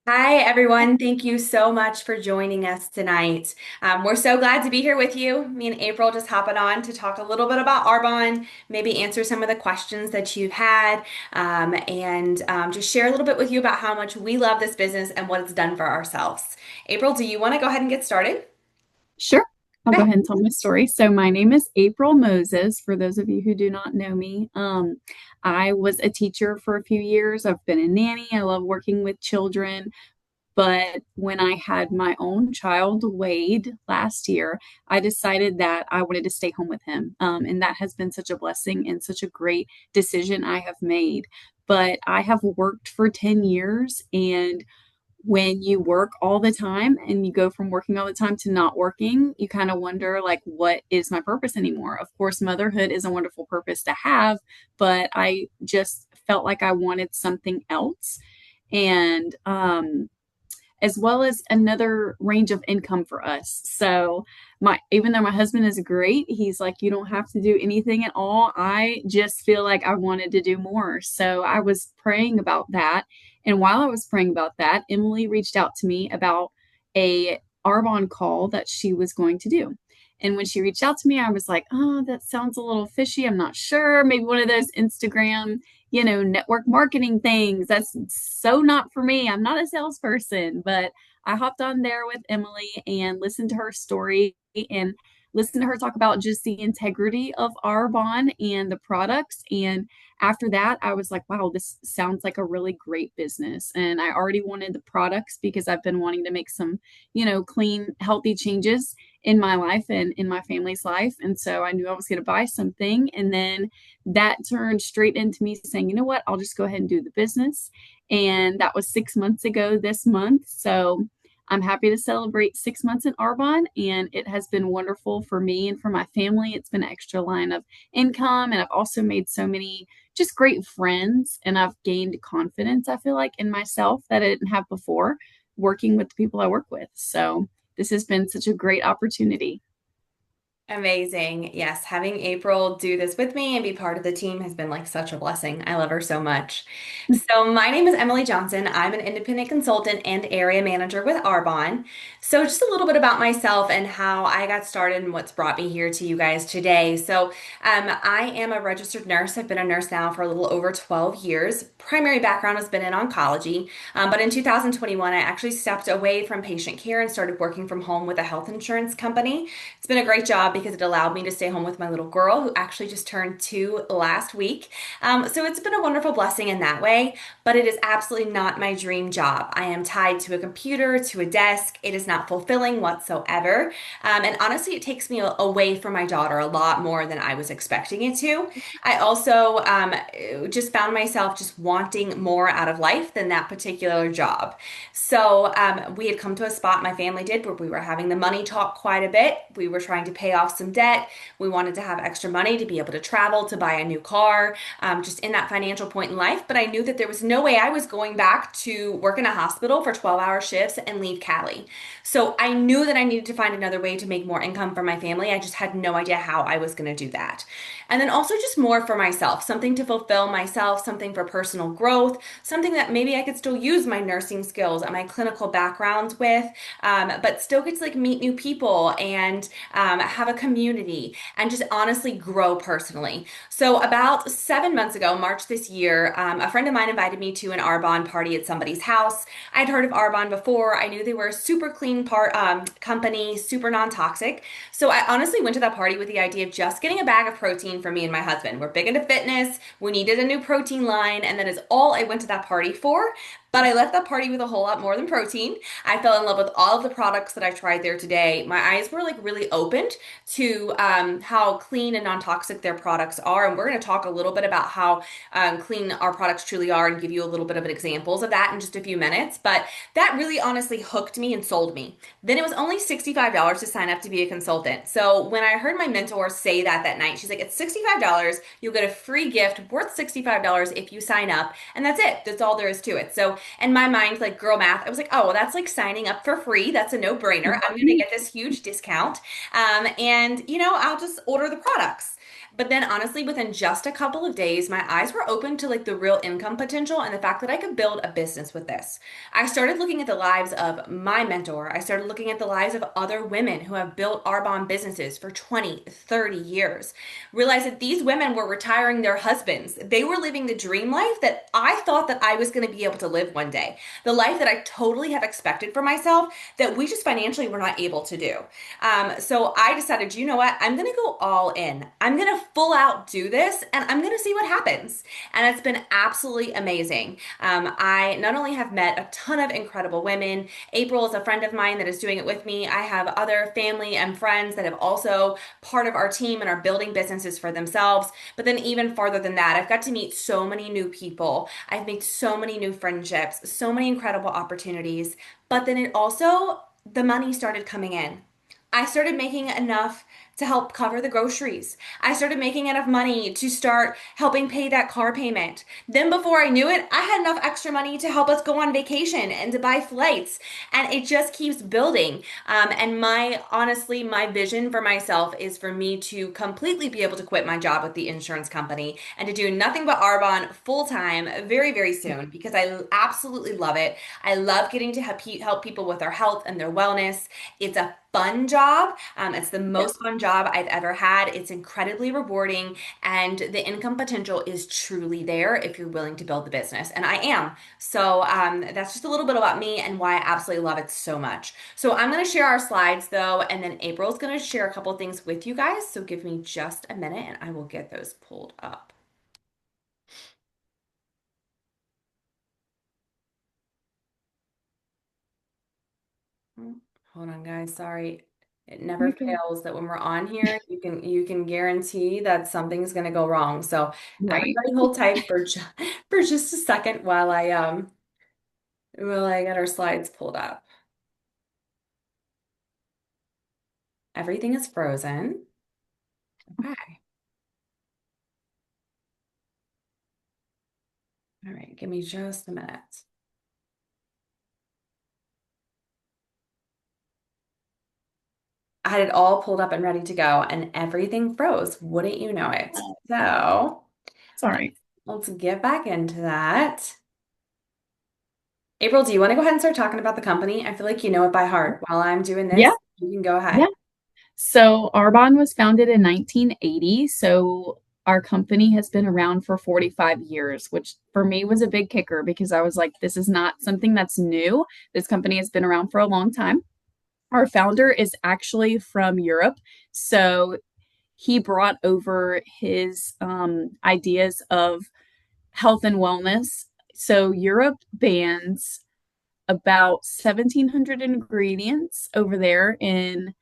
Hi, everyone. Thank you so much for joining us tonight. We're so glad to be here with you. Me and April just hopping on to talk a little bit about Arbonne, maybe answer some of the questions that you've had, and just share a little bit with you about how much we love this business and what it's done for ourselves. April, do you want to go ahead and get started? Sure. I'll go Okay. ahead and tell my story. So, my name is April Moses, for those of you who do not know me. I was a teacher for a few years. I've been a nanny. I love working with children. But when I had my own child, Wade, last year, I decided that I wanted to stay home with him. And that has been such a blessing and such a great decision I have made. But I have worked for 10 years, and when you work all the time and you go from working all the time to not working, you kind of wonder, like, what is my purpose anymore? Of course, motherhood is a wonderful purpose to have, but I just felt like I wanted something else. And as well as another range of income for us. So my even though my husband is great, he's like, you don't have to do anything at all. I just feel like I wanted to do more. So I was praying about that. And while I was praying about that, Emily reached out to me about a Arbonne call that she was going to do. And when she reached out to me, I was like, oh, that sounds a little fishy. I'm not sure. Maybe one of those Instagram, network marketing things. That's so not for me. I'm not a salesperson, but I hopped on there with Emily and listened to her story and listened to her talk about just the integrity of Arbonne and the products. And after that, I was like, wow, this sounds like a really great business. And I already wanted the products because I've been wanting to make some, clean, healthy changes in my life and in my family's life. And so I knew I was going to buy something. And then that turned straight into me saying, you know what, I'll just go ahead and do the business. And that was 6 months ago this month. So I'm happy to celebrate 6 months in Arbonne, and it has been wonderful for me and for my family. It's been an extra line of income, and I've also made so many just great friends, and I've gained confidence, I feel like, in myself that I didn't have before working with the people I work with. So this has been such a great opportunity. Amazing. Yes, having April do this with me and be part of the team has been like such a blessing. I love her so much. So, my name is Emily Johnson. I'm an independent consultant and area manager with Arbonne. So, just a little bit about myself and how I got started and what's brought me here to you guys today. I am a registered nurse. I've been a nurse now for a little over 12 years. Primary background has been in oncology, but in 2021, I actually stepped away from patient care and started working from home with a health insurance company. It's been a great job because it allowed me to stay home with my little girl who actually just turned 2 last week. So it's been a wonderful blessing in that way, but it is absolutely not my dream job. I am tied to a computer, to a desk. It is not fulfilling whatsoever. And honestly, it takes me away from my daughter a lot more than I was expecting it to. I also just found myself just wanting more out of life than that particular job. We had come to a spot, my family did, where we were having the money talk quite a bit. We were trying to pay off some debt. We wanted to have extra money to be able to travel, to buy a new car, just in that financial point in life. But I knew that there was no way I was going back to work in a hospital for 12-hour shifts and leave Cali. So I knew that I needed to find another way to make more income for my family. I just had no idea how I was going to do that. And then also just more for myself, something to fulfill myself, something for personal growth, something that maybe I could still use my nursing skills and my clinical background with, but still get to like meet new people and have a community and just honestly grow personally. So about 7 months ago, March this year, a friend of mine invited me to an Arbonne party at somebody's house. I'd heard of Arbonne before. I knew they were a super clean company, super non-toxic. So I honestly went to that party with the idea of just getting a bag of protein for me and my husband. We're big into fitness. We needed a new protein line, and that is all I went to that party for. But I left that party with a whole lot more than protein. I fell in love with all of the products that I tried there today. My eyes were like really opened to how clean and non-toxic their products are. And we're going to talk a little bit about how clean our products truly are and give you a little bit of examples of that in just a few minutes. But that really honestly hooked me and sold me. Then it was only $65 to sign up to be a consultant. So when I heard my mentor say that night, she's like, it's $65. You'll get a free gift worth $65 if you sign up. And that's it. That's all there is to it. So in my mind, like girl math, I was like, oh, well, that's like signing up for free. That's a no-brainer. I'm going to get this huge discount. And I'll just order the products. But then honestly, within just a couple of days, my eyes were open to like the real income potential and the fact that I could build a business with this. I started looking at the lives of my mentor. I started looking at the lives of other women who have built Arbonne businesses for 20, 30 years. Realized that these women were retiring their husbands. They were living the dream life that I thought that I was going to be able to live one day. The life that I totally had expected for myself that we just financially were not able to do. So I decided, you know what? I'm going to go all in. I'm going to full out do this and I'm going to see what happens. And it's been absolutely amazing. I not only have met a ton of incredible women, April is a friend of mine that is doing it with me. I have other family and friends that have also part of our team and are building businesses for themselves. But then even farther than that, I've got to meet so many new people. I've made so many new friendships, so many incredible opportunities. But then it also, the money started coming in. I started making enough to help cover the groceries. I started making enough money to start helping pay that car payment. Then, before I knew it, I had enough extra money to help us go on vacation and to buy flights. And it just keeps building. And honestly, my vision for myself is for me to completely be able to quit my job with the insurance company and to do nothing but Arbonne full time very, very soon because I absolutely love it. I love getting to help people with their health and their wellness. It's a fun job. It's the Yeah. most fun job I've ever had. It's incredibly rewarding, and the income potential is truly there if you're willing to build the business. And I am. So that's just a little bit about me and why I absolutely love it so much. So I'm going to share our slides though, and then April's going to share a couple things with you guys. So give me just a minute and I will get those pulled up. Hold on, guys. Sorry. It never You're good. fails that when we're on here, you can guarantee that something's going to go wrong. So Right. everybody hold tight for for just a second while I get our slides pulled up. Everything is frozen. Okay. All right. Give me just a minute. I had it all pulled up and ready to go, and everything froze. Wouldn't you know it? So Sorry. let's get back into that. April, do you want to go ahead and start talking about the company? I feel like you know it by heart. While I'm doing Yeah. this, you can go Yeah. ahead. So Arbonne was founded in 1980. So our company has been around for 45 years, which for me was a big kicker because I was like, this is not something that's new. This company has been around for a long time. Our founder is actually from Europe. So he brought over his ideas of health and wellness. So Europe bans about 1,700 ingredients over there in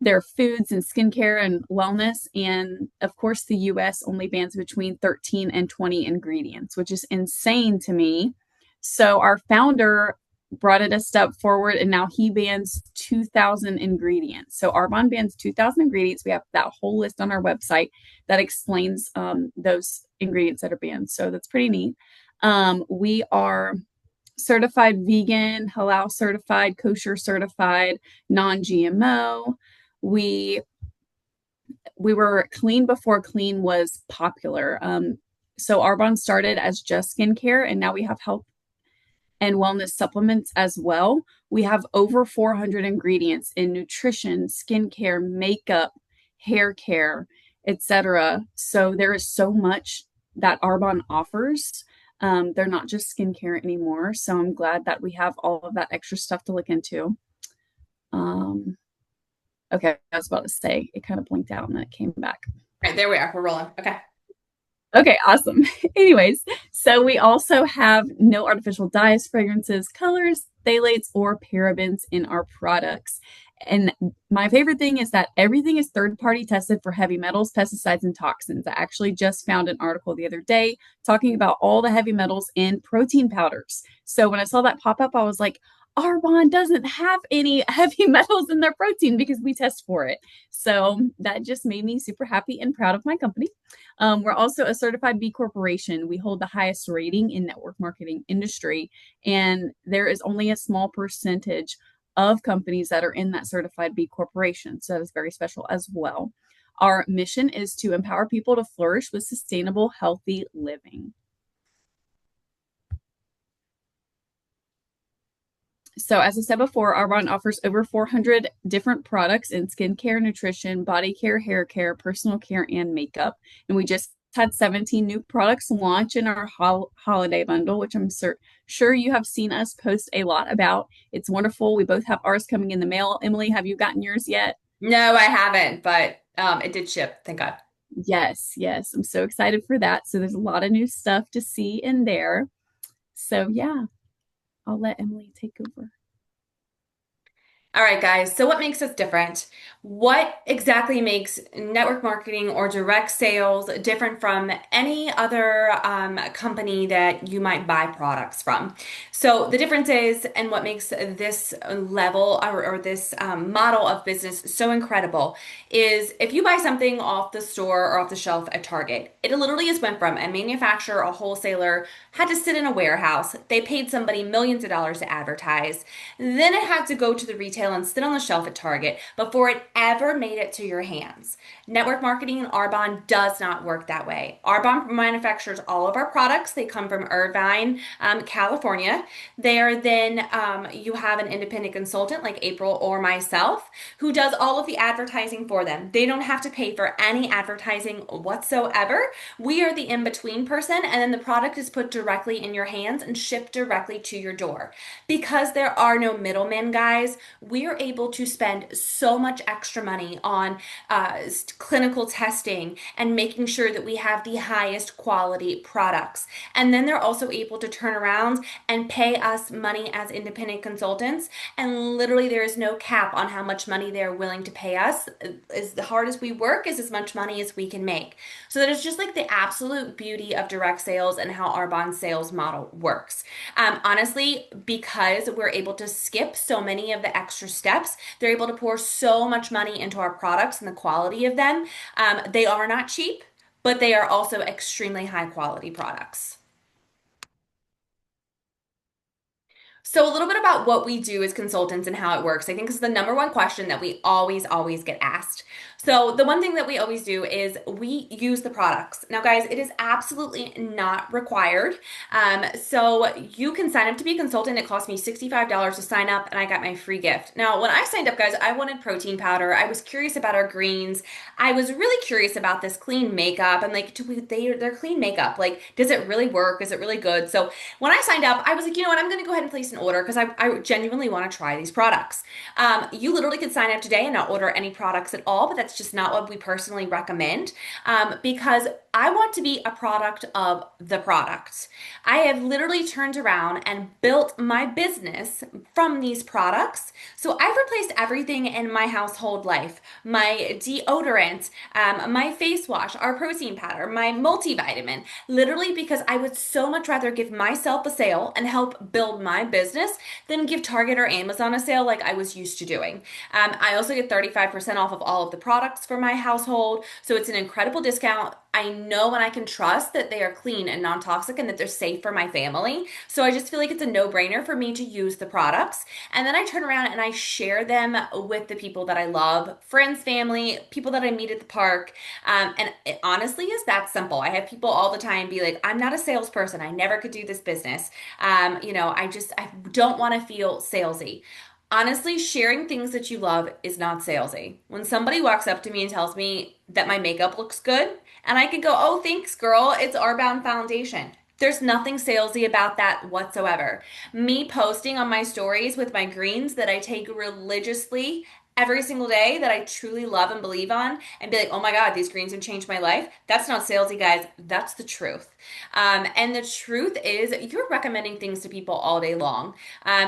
their foods and skincare and wellness. And of course, the US only bans between 13 and 20 ingredients, which is insane to me. So our founder brought it a step forward and now he bans 2,000 ingredients. So Arbonne bans 2,000 ingredients. We have that whole list on our website that explains those ingredients that are banned. So that's pretty neat. We are certified vegan, halal certified, kosher certified, non-GMO. We we were clean before clean was popular. So Arbonne started as just skincare, and now we have health and wellness supplements as well. We have over 400 ingredients in nutrition, skincare, makeup, hair care, etc. So there is so much that Arbonne offers. They're not just skincare anymore. So I'm glad that we have all of that extra stuff to look into. Um, okay, I was about to say it kind of blinked out and then it came back. All right, there we are. We're rolling. Okay. Okay, awesome. Anyways, so we also have no artificial dyes, fragrances, colors, phthalates, or parabens in our products. And my favorite thing is that everything is third party tested for heavy metals, pesticides, and toxins. I actually just found an article the other day talking about all the heavy metals in protein powders. So when I saw that pop up, I was like, Arbonne doesn't have any heavy metals in their protein because we test for it. So that just made me super happy and proud of my company. We're also a certified B Corporation. We hold the highest rating in network marketing industry, and there is only a small percentage of companies that are in that certified B Corporation. So that is very special as well. Our mission is to empower people to flourish with sustainable, healthy living. So, as I said before, Arbonne offers over 400 different products in skincare, nutrition, body care, hair care, personal care, and makeup. And we just had 17 new products launch in our holiday bundle, which I'm sure you have seen us post a lot about. It's wonderful. We both have ours coming in the mail. Emily, have you gotten yours yet? No, I haven't, but it did ship, thank God. Yes, yes. I'm so excited for that. So, there's a lot of new stuff to see in there. So, yeah, I'll let Emily take over. All right, guys. So, what makes us different? What exactly makes network marketing or direct sales different from any other company that you might buy products from? So, the difference is, and what makes this level or this model of business so incredible is if you buy something off the store or off the shelf at Target, it literally just went from a manufacturer, a wholesaler, had to sit in a warehouse. They paid somebody millions of dollars to advertise. Then it had to go to the retail and sit on the shelf at Target before it ever made it to your hands. Network marketing and Arbonne does not work that way. Arbonne manufactures all of our products. They come from Irvine, California. There, then you have an independent consultant like April or myself who does all of the advertising for them. They don't have to pay for any advertising whatsoever. We are the in between person, and then the product is put directly in your hands and shipped directly to your door. Because there are no middlemen, guys, we are able to spend so much extra money on clinical testing and making sure that we have the highest quality products. And then they're also able to turn around and pay us money as independent consultants. And literally, there is no cap on how much money they're willing to pay us. As hard as we work, is as much money as we can make. So that is just like the absolute beauty of direct sales and how Arbonne's sales model works. Honestly, because we're able to skip so many of the extra steps, they're able to pour so much money into our products and the quality of them. They are not cheap, but they are also extremely high quality products. So, a little bit about what we do as consultants and how it works. I think this is the number one question that we always get asked. So, the one thing that we always do is we use the products. Now, guys, it is absolutely not required. So, you can sign up to be a consultant. It cost me $65 to sign up, and I got my free gift. Now, when I signed up, guys, I wanted protein powder. I was curious about our greens. I was really curious about this clean makeup. I'm like, they're clean makeup. Like, does it really work? Is it really good? So, when I signed up, I was like, you know what? I'm going to go ahead and place an order because I genuinely want to try these products. You literally could sign up today and not order any products at all, but that's just not what we personally recommend because I want to be a product of the product. I have literally turned around and built my business from these products. So I've replaced everything in my household life, my deodorant, my face wash, our protein powder, my multivitamin, literally because I would so much rather give myself a sale and help build my business than give Target or Amazon a sale like I was used to doing. I also get 35% off of all of the products for my household. So it's an incredible discount. I know and I can trust that they are clean and non-toxic and that they're safe for my family. So I just feel like it's a no-brainer for me to use the products. And then I turn around and I share them with the people that I love, friends, family, people that I meet at the park. And it honestly is that simple. I have people all the time be like, I'm not a salesperson. I never could do this business. I don't want to feel salesy. Honestly, sharing things that you love is not salesy. When somebody walks up to me and tells me that my makeup looks good, and I can go, oh, thanks, girl, it's Arbonne Foundation. There's nothing salesy about that whatsoever. Me posting on my stories with my greens that I take religiously every single day that I truly love and believe on and be like, oh my God, these greens have changed my life. That's not salesy, guys. That's the truth. And the truth is you're recommending things to people all day long.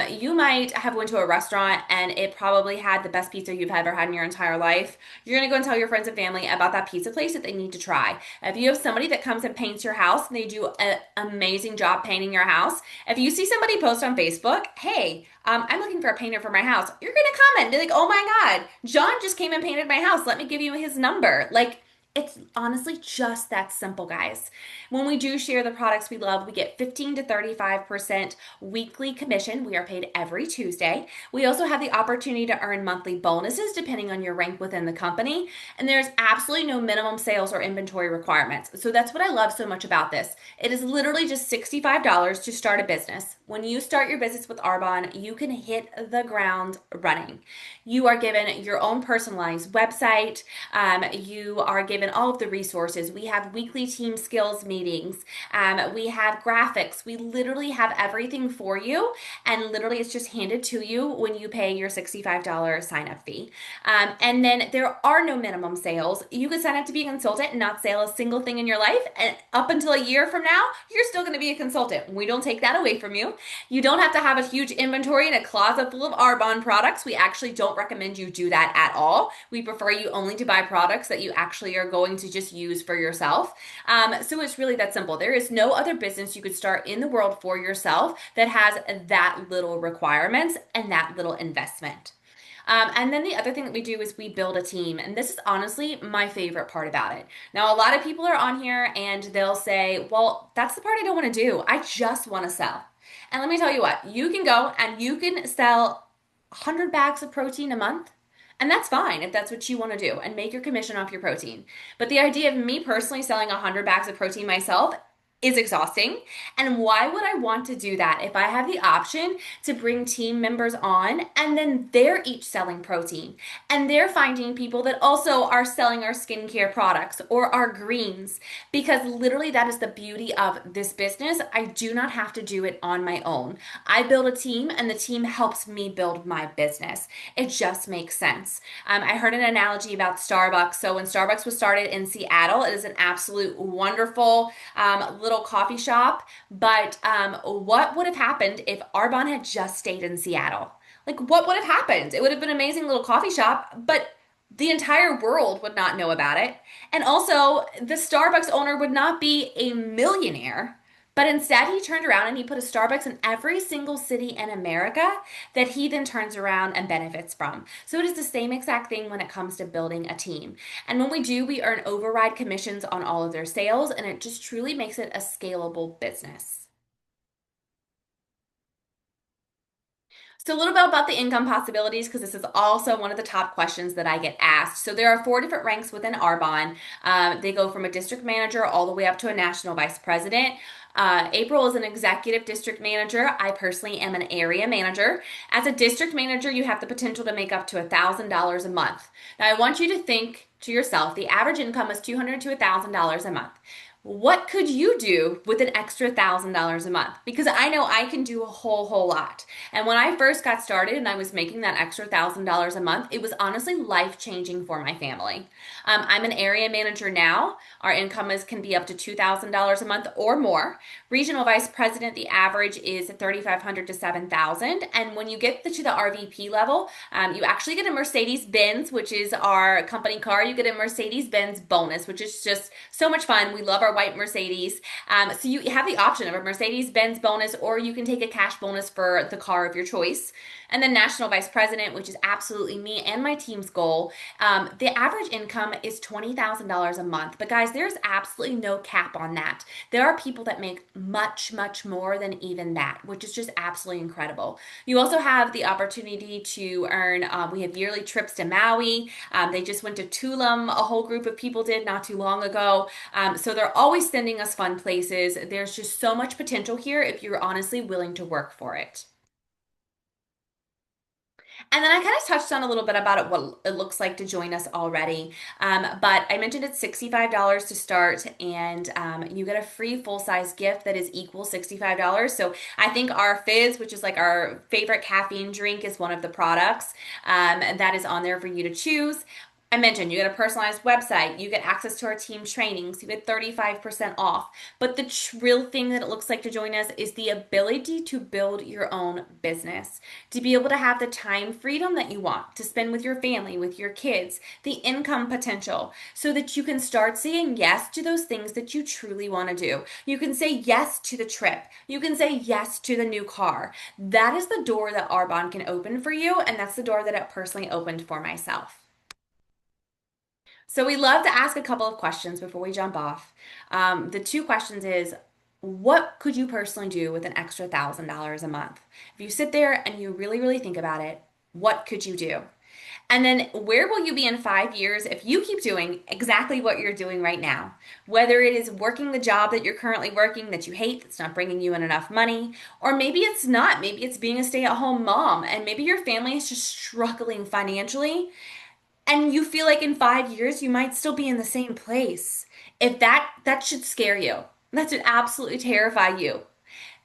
You might have went to a restaurant and it probably had the best pizza you've ever had in your entire life. You're going to go and tell your friends and family about that pizza place that they need to try. If you have somebody that comes and paints your house and they do an amazing job painting your house, if you see somebody post on Facebook, hey, I'm looking for a painter for my house, you're going to comment, be like, oh my God, John just came and painted my house. Let me give you his number. Like, It's honestly just that simple, guys. When we do share the products we love, we get 15 to 35% weekly commission. We are paid every Tuesday. We also have the opportunity to earn monthly bonuses depending on your rank within the company. And there's absolutely no minimum sales or inventory requirements. So that's what I love so much about this. It is literally just $65 to start a business. When you start your business with Arbonne, you can hit the ground running. You are given your own personalized website. You are given all of the resources. We have weekly team skills meetings. We have graphics. We literally have everything for you. And literally, it's just handed to you when you pay your $65 sign up fee. And then there are no minimum sales. You could sign up to be a consultant and not sell a single thing in your life. And up until a year from now, you're still going to be a consultant. We don't take that away from you. You don't have to have a huge inventory and a closet full of Arbonne products. We actually don't recommend you do that at all. We prefer you only to buy products that you actually are going to just use for yourself. So it's really that simple. There is no other business you could start in the world for yourself that has that little requirements and that little investment. And then the other thing that we do is we build a team. And this is honestly my favorite part about it. Now, a lot of people are on here and they'll say, well, that's the part I don't want to do. I just want to sell. And let me tell you what, you can go and you can sell 100 bags of protein a month. And that's fine if that's what you want to do and make your commission off your protein. But the idea of me personally selling 100 bags of protein myself is exhausting. And why would I want to do that if I have the option to bring team members on and then they're each selling protein and they're finding people that also are selling our skincare products or our greens? Because literally, that is the beauty of this business. I do not have to do it on my own. I build a team and the team helps me build my business. It just makes sense. I heard an analogy about Starbucks. So when Starbucks was started in Seattle, it is an absolute wonderful little coffee shop. But what would have happened if Arbonne had just stayed in Seattle? Like, what would have happened? It would have been an amazing little coffee shop, but the entire world would not know about it. And also, the Starbucks owner would not be a millionaire. But instead, he turned around and he put a Starbucks in every single city in America that he then turns around and benefits from. So it is the same exact thing when it comes to building a team. And when we do, we earn override commissions on all of their sales, and it just truly makes it a scalable business. So, a little bit about the income possibilities, because this is also one of the top questions that I get asked. So, there are four different ranks within Arbonne. They go from a district manager all the way up to a national vice president. April is an executive district manager. I personally am an area manager. As a district manager, you have the potential to make up to $1,000 a month. Now, I want you to think to yourself, the average income is $200 to $1,000 a month. What could you do with an extra $1,000 a month? Because I know I can do a whole lot. And when I first got started and I was making that extra $1,000 a month, it was honestly life changing for my family. I'm an area manager now. Our income can be up to $2,000 a month or more. Regional vice president, the average is 3,500 to 7,000. And when you get to the RVP level, you actually get a Mercedes Benz, which is our company car. You get a Mercedes Benz bonus, which is just so much fun. We love our white Mercedes. So you have the option of a Mercedes Benz bonus, or you can take a cash bonus for the car of your choice. And then national vice president, which is absolutely me and my team's goal. The average income is $20,000 a month. But guys, there's absolutely no cap on that. There are people that make much more than even that, which is just absolutely incredible. You also have the opportunity to earn, we have yearly trips to Maui. They just went to Tulum, a whole group of people did not too long ago. So they're always sending us fun places. There's just so much potential here if you're honestly willing to work for it. And then I kind of touched on a little bit about it, what it looks like to join us already. But I mentioned it's $65 to start, and you get a free full size gift that is equal $65. So I think our Fizz, which is like our favorite caffeine drink, is one of the products that is on there for you to choose. I mentioned you get a personalized website, you get access to our team trainings, you get 35% off. But the real thing that it looks like to join us is the ability to build your own business, to be able to have the time freedom that you want to spend with your family, with your kids, the income potential, so that you can start saying yes to those things that you truly want to do. You can say yes to the trip. You can say yes to the new car. That is the door that Arbonne can open for you, and that's the door that it personally opened for myself. So we love to ask a couple of questions before we jump off. The two questions is, what could you personally do with an extra $1,000 a month? If you sit there and you really, really think about it, what could you do? And then where will you be in 5 years if you keep doing exactly what you're doing right now? Whether it is working the job that you're currently working that you hate, that's not bringing you in enough money, or maybe it's not. Maybe it's being a stay-at-home mom, and maybe your family is just struggling financially, and you feel like in 5 years you might still be in the same place. If that should scare you. That should absolutely terrify you.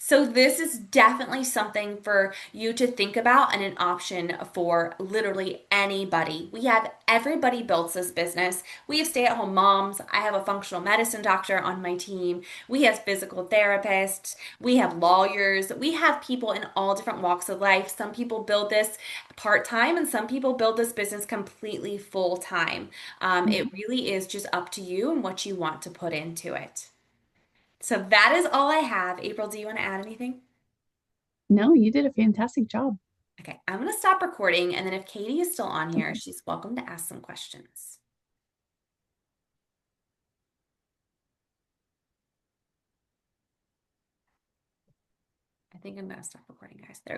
So this is definitely something for you to think about and an option for literally anybody. We have everybody builds this business. We have stay-at-home moms. I have a functional medicine doctor on my team. We have physical therapists. We have lawyers. We have people in all different walks of life. Some people build this part-time and some people build this business completely full-time. It really is just up to you and what you want to put into it. So that is all I have. April, do you want to add anything? No, you did a fantastic job. Okay, I'm going to stop recording, and then if Katie is still on here, she's welcome to ask some questions. I think I'm going to stop recording, guys. There we go.